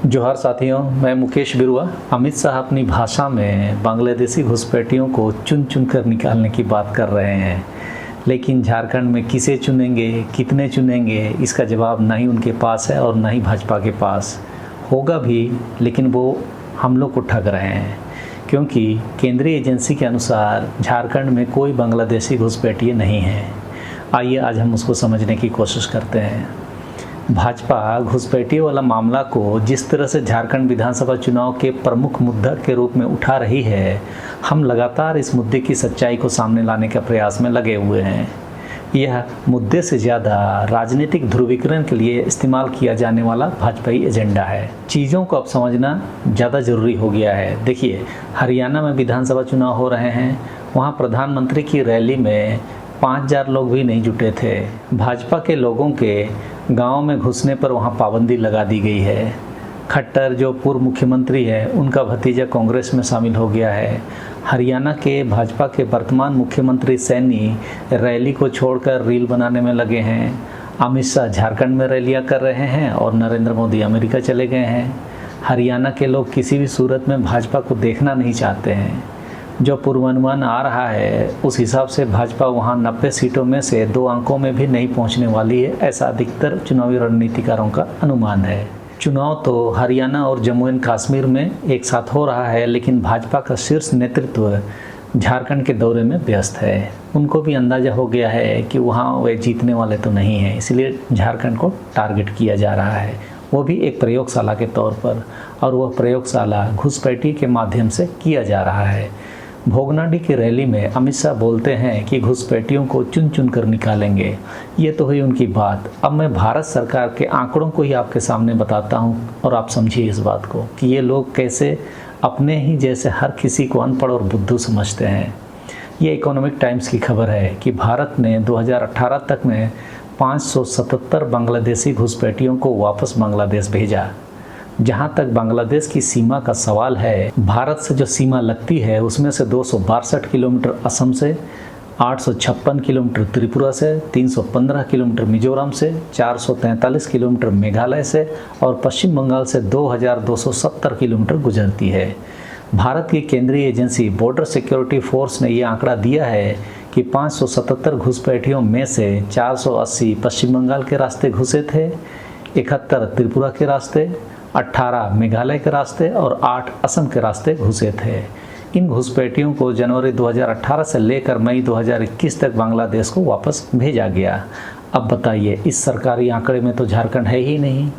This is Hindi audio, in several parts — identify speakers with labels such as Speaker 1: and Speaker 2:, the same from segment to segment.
Speaker 1: जोहार साथियों, मैं मुकेश बिरुआ। अमित शाह अपनी भाषा में बांग्लादेशी घुसपैठियों को चुन चुन कर निकालने की बात कर रहे हैं, लेकिन झारखंड में किसे चुनेंगे, कितने चुनेंगे, इसका जवाब ना ही उनके पास है और ना ही भाजपा के पास होगा भी। लेकिन वो हम लोग को ठग रहे हैं, क्योंकि केंद्रीय एजेंसी के अनुसार झारखंड में कोई बांग्लादेशी घुसपैठिए नहीं हैं। आइए आज हम उसको समझने की कोशिश करते हैं। भाजपा घुसपैठिए वाला मामला को जिस तरह से झारखंड विधानसभा चुनाव के प्रमुख मुद्दा के रूप में उठा रही है, हम लगातार इस मुद्दे की सच्चाई को सामने लाने का प्रयास में लगे हुए हैं। यह मुद्दे से ज़्यादा राजनीतिक ध्रुवीकरण के लिए इस्तेमाल किया जाने वाला भाजपाई एजेंडा है। चीज़ों को अब समझना ज़्यादा ज़रूरी हो गया है। देखिए, हरियाणा में विधानसभा चुनाव हो रहे हैं। वहाँ प्रधानमंत्री की रैली में 5000 लोग भी नहीं जुटे थे। भाजपा के लोगों के गांव में घुसने पर वहां पाबंदी लगा दी गई है। खट्टर जो पूर्व मुख्यमंत्री है, उनका भतीजा कांग्रेस में शामिल हो गया है। हरियाणा के भाजपा के वर्तमान मुख्यमंत्री सैनी रैली को छोड़कर रील बनाने में लगे हैं। अमित शाह झारखंड में रैलियां कर रहे हैं और नरेंद्र मोदी अमेरिका चले गए हैं। हरियाणा के लोग किसी भी सूरत में भाजपा को देखना नहीं चाहते हैं। जो पूर्वानुमान आ रहा है, उस हिसाब से भाजपा वहां 90 सीटों में से 2 अंकों में भी नहीं पहुंचने वाली है, ऐसा अधिकतर चुनावी रणनीतिकारों का अनुमान है। चुनाव तो हरियाणा और जम्मू एंड कश्मीर में एक साथ हो रहा है, लेकिन भाजपा का शीर्ष नेतृत्व झारखंड के दौरे में व्यस्त है। उनको भी अंदाज़ा हो गया है कि वहाँ वे जीतने वाले तो नहीं हैं, इसलिए झारखंड को टारगेट किया जा रहा है, वो भी एक प्रयोगशाला के तौर पर। और वह प्रयोगशाला घुसपैठी के माध्यम से किया जा रहा है। भोगनाडी की रैली में अमित शाह बोलते हैं कि घुसपैठियों को चुन चुन कर निकालेंगे। ये तो हुई उनकी बात। अब मैं भारत सरकार के आंकड़ों को ही आपके सामने बताता हूँ और आप समझिए इस बात को कि ये लोग कैसे अपने ही जैसे हर किसी को अनपढ़ और बुद्धू समझते हैं। ये इकोनॉमिक टाइम्स की खबर है कि भारत ने 2018 तक में 577 बांग्लादेशी घुसपैठियों को वापस बांग्लादेश भेजा। जहाँ तक बांग्लादेश की सीमा का सवाल है, भारत से जो सीमा लगती है उसमें से 262 किलोमीटर असम से, 856 किलोमीटर त्रिपुरा से, 315 किलोमीटर मिजोरम से, 443 किलोमीटर मेघालय से और पश्चिम बंगाल से 2270 किलोमीटर गुजरती है। भारत की केंद्रीय एजेंसी बॉर्डर सिक्योरिटी फोर्स ने ये आंकड़ा दिया है कि 577 घुसपैठियों में से 480 पश्चिम बंगाल के रास्ते घुसे थे, 71 त्रिपुरा के रास्ते, 18 मेघालय के रास्ते और 8 असम के रास्ते घुसे थे। इन घुसपैठियों को जनवरी 2018 से लेकर मई 2021 तक बांग्लादेश को वापस भेजा गया। अब बताइए, इस सरकारी आंकड़े में तो झारखंड है ही नहीं,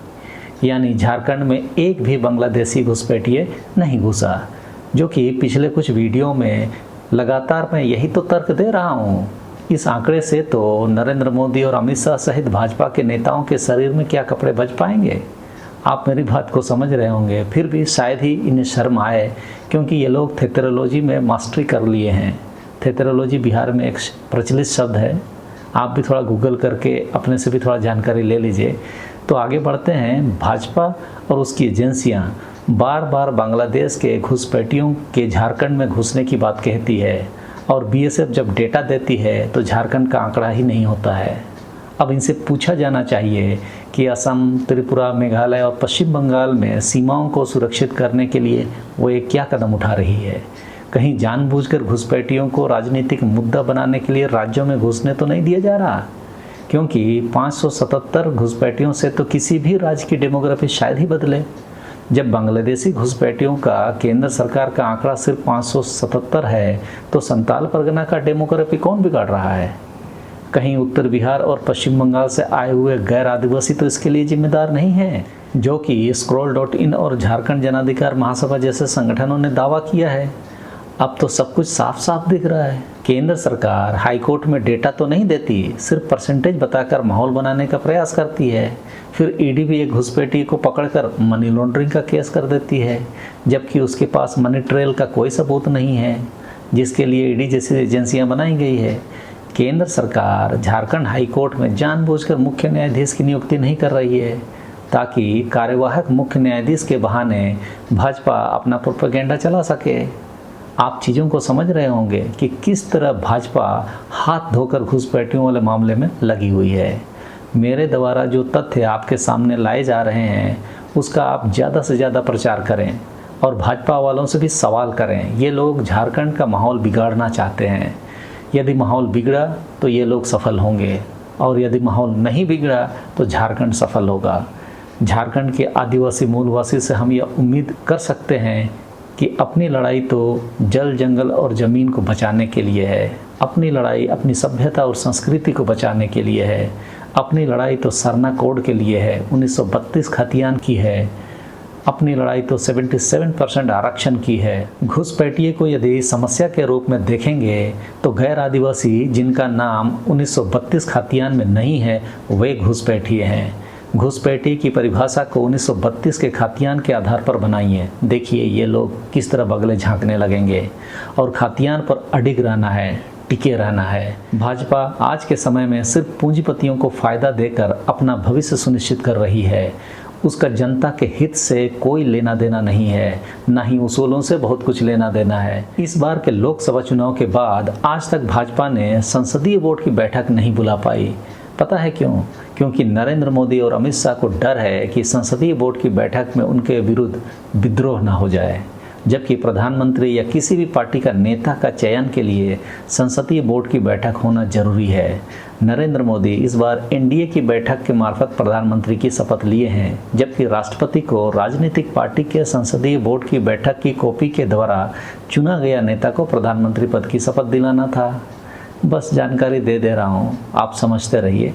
Speaker 1: यानी झारखंड में एक भी बांग्लादेशी घुसपैठिए नहीं घुसा, जो कि पिछले कुछ वीडियो में लगातार मैं यही तो तर्क दे रहा हूँ। इस आंकड़े से तो नरेंद्र मोदी और अमित शाह सहित भाजपा के नेताओं के शरीर में क्या कपड़े बच पाएंगे। आप मेरी बात को समझ रहे होंगे, फिर भी शायद ही इन्हें शर्म आए, क्योंकि ये लोग थेथरोलॉजी में मास्टरी कर लिए हैं। थेथरोलॉजी बिहार में एक प्रचलित शब्द है, आप भी थोड़ा गूगल करके अपने से भी थोड़ा जानकारी ले लीजिए। तो आगे बढ़ते हैं। भाजपा और उसकी एजेंसियां बार बार बांग्लादेश के घुसपैठियों के झारखंड में घुसने की बात कहती है, और बीएसएफ जब डेटा देती है तो झारखंड का आंकड़ा ही नहीं होता है। अब इनसे पूछा जाना चाहिए कि असम, त्रिपुरा, मेघालय और पश्चिम बंगाल में सीमाओं को सुरक्षित करने के लिए वो एक क्या कदम उठा रही है। कहीं जानबूझकर घुसपैठियों को राजनीतिक मुद्दा बनाने के लिए राज्यों में घुसने तो नहीं दिया जा रहा, क्योंकि 577 घुसपैठियों से तो किसी भी राज्य की डेमोग्राफी शायद ही बदले। जब बांग्लादेशी घुसपैठियों का केंद्र सरकार का आंकड़ा सिर्फ 577 है, तो संताल परगना का डेमोग्राफी कौन बिगाड़ रहा है। कहीं उत्तर बिहार और पश्चिम बंगाल से आए हुए गैर आदिवासी तो इसके लिए जिम्मेदार नहीं हैं, जो कि scroll.in और झारखंड जन अधिकार महासभा जैसे संगठनों ने दावा किया है। अब तो सब कुछ साफ साफ दिख रहा है। केंद्र सरकार हाईकोर्ट में डेटा तो नहीं देती, सिर्फ परसेंटेज बताकर माहौल बनाने का प्रयास करती है। फिर ईडी भी एक घुसपैठी को पकड़कर मनी लॉन्ड्रिंग का केस कर देती है, जबकि उसके पास मनी ट्रेल का कोई सबूत नहीं है, जिसके लिए ईडी जैसी एजेंसियां बनाई गई है। केंद्र सरकार झारखंड हाईकोर्ट में जानबूझकर मुख्य न्यायाधीश की नियुक्ति नहीं कर रही है, ताकि कार्यवाहक मुख्य न्यायाधीश के बहाने भाजपा अपना प्रोपेगेंडा चला सके। आप चीज़ों को समझ रहे होंगे कि किस तरह भाजपा हाथ धोकर घुसपैठियों वाले मामले में लगी हुई है। मेरे द्वारा जो तथ्य आपके सामने लाए जा रहे हैं उसका आप ज़्यादा से ज़्यादा प्रचार करें और भाजपा वालों से भी सवाल करें। ये लोग झारखंड का माहौल बिगाड़ना चाहते हैं। यदि माहौल बिगड़ा तो ये लोग सफल होंगे और यदि माहौल नहीं बिगड़ा तो झारखंड सफल होगा। झारखंड के आदिवासी मूलवासी से हम यह उम्मीद कर सकते हैं कि अपनी लड़ाई तो जल जंगल और ज़मीन को बचाने के लिए है, अपनी लड़ाई अपनी सभ्यता और संस्कृति को बचाने के लिए है, अपनी लड़ाई तो सरना कोड के लिए है, 1932 खतियान की है, अपनी लड़ाई तो 77% आरक्षण की है। घुसपैठिए को यदि समस्या के रूप में देखेंगे तो गैर आदिवासी जिनका नाम 1932 खतियान में नहीं है वे घुसपैठिए हैं। घुसपैठी की परिभाषा को 1932 के खतियान के आधार पर बनाई है। देखिए ये लोग किस तरह बगले झांकने लगेंगे और खतियान पर अडिग रहना है, टिके रहना है। भाजपा आज के समय में सिर्फ पूंजीपतियों को फायदा देकर अपना भविष्य सुनिश्चित कर रही है। उसका जनता के हित से कोई लेना देना नहीं है, ना ही उसूलों से बहुत कुछ लेना देना है। इस बार के लोकसभा चुनाव के बाद आज तक भाजपा ने संसदीय बोर्ड की बैठक नहीं बुला पाई। पता है क्यों? क्योंकि नरेंद्र मोदी और अमित शाह को डर है कि संसदीय बोर्ड की बैठक में उनके विरुद्ध विद्रोह ना हो जाए, जबकि प्रधानमंत्री या किसी भी पार्टी का नेता का चयन के लिए संसदीय बोर्ड की बैठक होना जरूरी है। नरेंद्र मोदी इस बार एनडीए की बैठक के मार्फत प्रधानमंत्री की शपथ लिए हैं, जबकि राष्ट्रपति को राजनीतिक पार्टी के संसदीय बोर्ड की बैठक की कॉपी के द्वारा चुना गया नेता को प्रधानमंत्री पद की शपथ दिलाना था। बस जानकारी दे रहा हूँ, आप समझते रहिए।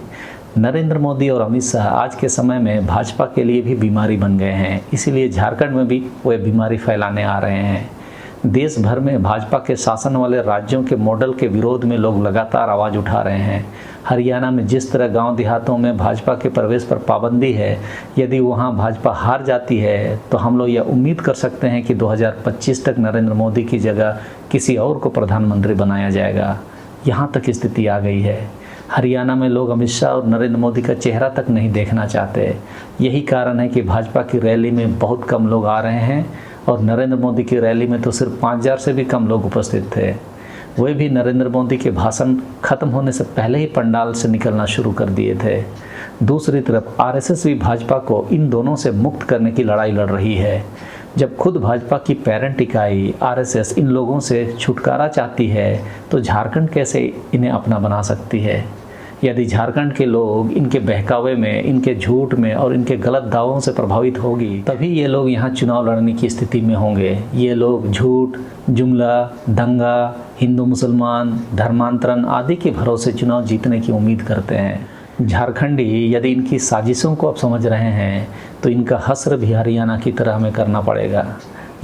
Speaker 1: नरेंद्र मोदी और अमित शाह आज के समय में भाजपा के लिए भी बीमारी बन गए हैं, इसीलिए झारखंड में भी वे बीमारी फैलाने आ रहे हैं। देश भर में भाजपा के शासन वाले राज्यों के मॉडल के विरोध में लोग लगातार आवाज़ उठा रहे हैं। हरियाणा में जिस तरह गांव देहातों में भाजपा के प्रवेश पर पाबंदी है, यदि वहां भाजपा हार जाती है तो हम लोग यह उम्मीद कर सकते हैं कि 2025 तक नरेंद्र मोदी की जगह किसी और को प्रधानमंत्री बनाया जाएगा। यहाँ तक स्थिति आ गई है। हरियाणा में लोग अमित शाह और नरेंद्र मोदी का चेहरा तक नहीं देखना चाहते। यही कारण है कि भाजपा की रैली में बहुत कम लोग आ रहे हैं और नरेंद्र मोदी की रैली में तो सिर्फ 5000 से भी कम लोग उपस्थित थे। वे भी नरेंद्र मोदी के भाषण खत्म होने से पहले ही पंडाल से निकलना शुरू कर दिए थे। दूसरी तरफ आरएसएस भी भाजपा को इन दोनों से मुक्त करने की लड़ाई लड़ रही है। जब खुद भाजपा की पेरेंट इकाई आरएसएस इन लोगों से छुटकारा चाहती है तो झारखंड कैसे इन्हें अपना बना सकती है? यदि झारखंड के लोग इनके बहकावे में, इनके झूठ में और इनके गलत दावों से प्रभावित होगी, तभी ये लोग यहाँ चुनाव लड़ने की स्थिति में होंगे। ये लोग झूठ, जुमला, दंगा, हिंदू मुसलमान, धर्मांतरण आदि के भरोसे चुनाव जीतने की उम्मीद करते हैं। झारखंडी यदि इनकी साजिशों को आप समझ रहे हैं तो इनका हश्र भी हरियाणा की तरह हमें करना पड़ेगा।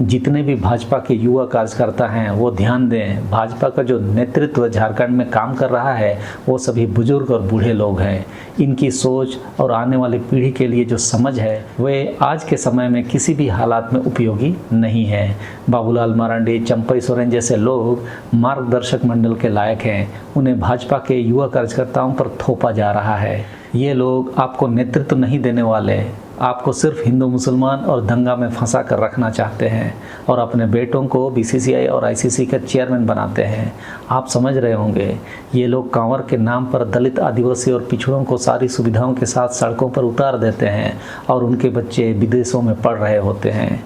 Speaker 1: जितने भी भाजपा के युवा कार्यकर्ता हैं वो ध्यान दें, भाजपा का जो नेतृत्व झारखंड में काम कर रहा है वो सभी बुजुर्ग और बूढ़े लोग हैं। इनकी सोच और आने वाली पीढ़ी के लिए जो समझ है वे आज के समय में किसी भी हालात में उपयोगी नहीं है। बाबूलाल मरांडी, चंपई सोरेन जैसे लोग मार्गदर्शक मंडल के लायक हैं, उन्हें भाजपा के युवा कार्यकर्ताओं पर थोपा जा रहा है। ये लोग आपको नेतृत्व नहीं देने वाले, आपको सिर्फ हिंदू मुसलमान और दंगा में फंसा कर रखना चाहते हैं और अपने बेटों को बीसीसीआई और आईसीसी का चेयरमैन बनाते हैं। आप समझ रहे होंगे, ये लोग कांवर के नाम पर दलित, आदिवासी और पिछड़ों को सारी सुविधाओं के साथ सड़कों पर उतार देते हैं और उनके बच्चे विदेशों में पढ़ रहे होते हैं।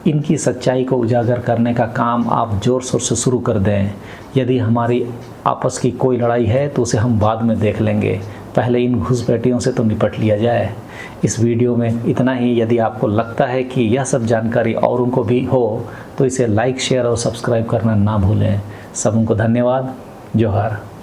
Speaker 1: इनकी सच्चाई को उजागर करने का काम आप ज़ोर शोर से शुरू कर दें। यदि हमारी आपस की कोई लड़ाई है तो उसे हम बाद में देख लेंगे, पहले इन घुसपैठियों से तो निपट लिया जाए। इस वीडियो में इतना ही। यदि आपको लगता है कि यह सब जानकारी औरों को भी हो तो इसे लाइक, शेयर और सब्सक्राइब करना ना भूलें। सबको धन्यवाद। जोहार।